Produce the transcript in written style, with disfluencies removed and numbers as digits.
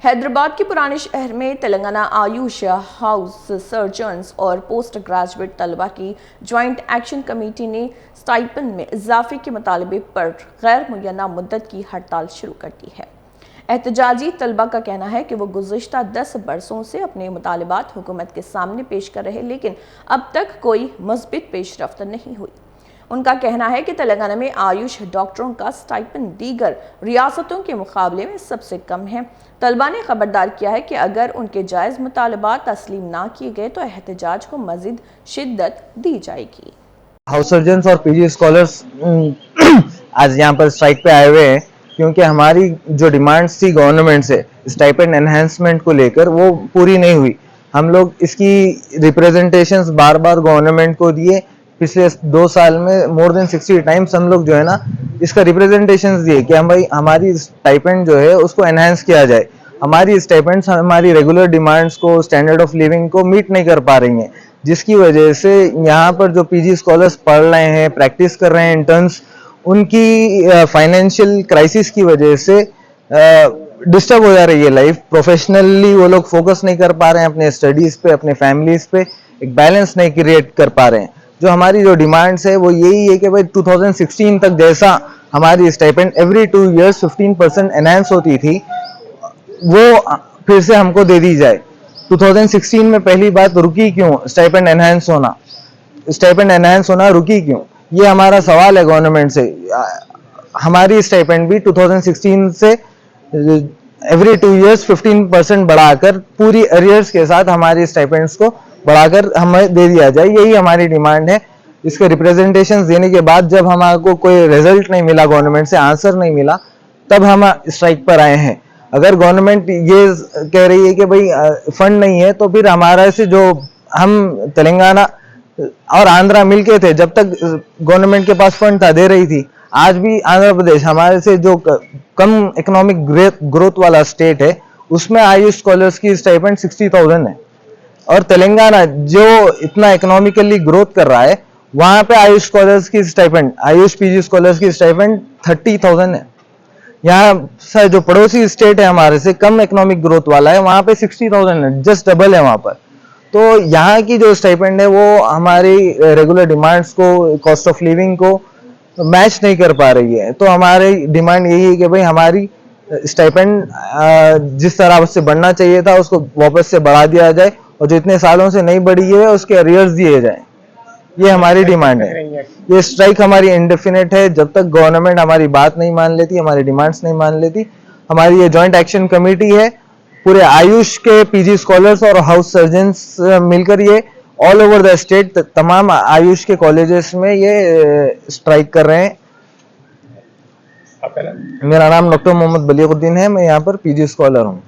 हैदराबाद के पुराने शहर में तेलंगाना आयुष हाउस सर्जन्स और पोस्ट ग्रेजुएट तलबा की ज्वाइंट एक्शन कमेटी ने स्टाइपेंड में इजाफे के मुतालबे पर गैर मुय्यना मुद्दत की हड़ताल शुरू कर दी है। एहतजाजी तलबा का कहना है कि वो गुज़िश्ता 10 बरसों से अपने मुतालबात हुकूमत के सामने पेश कर रहे, लेकिन अब तक कोई मुस्बित पेशरफ्त नहीं हुई। उनका कहना है कि तेलंगाना में आयुष डॉक्टरों का स्टाइपेंड दीगर रियासतों के मुकाबले में सबसे कम है। तलबा ने खबरदार किया है कि अगर उनके जायज़ मुतालबात तस्लीम ना किए गए तो एहतजाज को मज़ीद शिद्दत दी जाएगी। हाउस सर्जन्स और पीजी स्कॉलर्स आज यहाँ पर स्ट्राइक पे आए हुए हैं क्योंकि हमारी जो डिमांड्स थी गवर्नमेंट से स्टाइपेंड एनहांसमेंट को लेकर वो पूरी नहीं हुई। हम लोग इसकी रिप्रेजेंटेशंस बार बार गवर्नमेंट को दिए। पिछले 2 साल में मोर देन 60 टाइम्स हम लोग जो है ना इसका रिप्रेजेंटेशंस दिए कि हम भाई हमारी स्टाइपेंड जो है उसको एनहांस किया जाए। हमारी स्टाइपेंड्स हमारी रेगुलर डिमांड्स को, स्टैंडर्ड ऑफ लिविंग को मीट नहीं कर पा रही हैं, जिसकी वजह से यहाँ पर जो पीजी स्कॉलर्स पढ़ रहे हैं, प्रैक्टिस कर रहे हैं इंटर्न्स, उनकी फाइनेंशियल क्राइसिस की वजह से डिस्टर्ब हो जा रही है लाइफ। प्रोफेशनली वो लोग फोकस नहीं कर पा रहे हैं अपने स्टडीज पे, अपने फैमिलीज पे, एक बैलेंस नहीं क्रिएट कर पा रहे हैं। जो हमारी जो डिमांड्स है वो यही है कि भाई 2016 तक जैसा हमारी स्टाइपेंड एवरी 2 years 15% एनहांस होती थी वो फिर से हमको दे दी जाए। 2016 में पहली बात रुकी क्यों स्टाइपेंड एनहांस होना? स्टाइपेंड एनहांस होना रुकी क्यों? ये हमारा सवाल है गवर्नमेंट से। हमारी स्टाइपेंड भी 2016 से एवरी 2 years 15% बढ़ाकर पूरी अरियर्स के साथ हमारी स्टाइपेंड्स को बढ़ाकर हमें दे दिया जाए, यही हमारी डिमांड है। इसके रिप्रेजेंटेशन देने के बाद जब हमारे कोई रिजल्ट नहीं मिला, गवर्नमेंट से आंसर नहीं मिला, तब हम स्ट्राइक पर आए हैं। अगर गवर्नमेंट ये कह रही है कि भाई फंड नहीं है, तो फिर हमारा से जो हम तेलंगाना और आंध्रा मिलके थे, जब तक गवर्नमेंट के पास फंड था दे रही थी। आज भी आंध्र प्रदेश हमारे से जो कम इकोनॉमिक ग्रोथ वाला स्टेट है, उसमें आयुष स्कॉलर्स की स्टाइपेंड 60,000 है, और तेलंगाना जो इतना इकोनॉमिकली ग्रोथ कर रहा है वहां पे आयुष स्कॉलर्स की स्टाइपेंड, आयुष पीजी स्कॉलर्स की स्टाइपेंड 30,000 है। यहाँ से जो पड़ोसी स्टेट है हमारे से कम इकोनॉमिक ग्रोथ वाला है, वहां पे 60,000 है, जस्ट डबल है वहां पर। तो यहाँ की जो स्टाइपेंड है वो हमारी रेगुलर डिमांड्स को, कॉस्ट ऑफ लिविंग को मैच नहीं कर पा रही है। तो हमारी डिमांड यही है कि भाई हमारी स्टाइपेंड जिस तरह से बढ़ना चाहिए था उसको वापस से बढ़ा दिया जाए, और जो इतने सालों से नहीं बढ़ी है उसके अरियर्स दिए जाए। ये हमारी डिमांड है। ये स्ट्राइक हमारी इंडेफिनिट है जब तक गवर्नमेंट हमारी बात नहीं मान लेती, हमारी डिमांड्स नहीं मान लेती। हमारी ये जॉइंट एक्शन कमेटी है, पूरे आयुष के पीजी स्कॉलर्स और हाउस सर्जन्स मिलकर ये ऑल ओवर द स्टेट तमाम आयुष के कॉलेजेस में ये स्ट्राइक कर रहे हैं। मेरा नाम डॉक्टर मोहम्मद बलियउद्दीन है, मैं यहाँ पर पीजी स्कॉलर हूँ।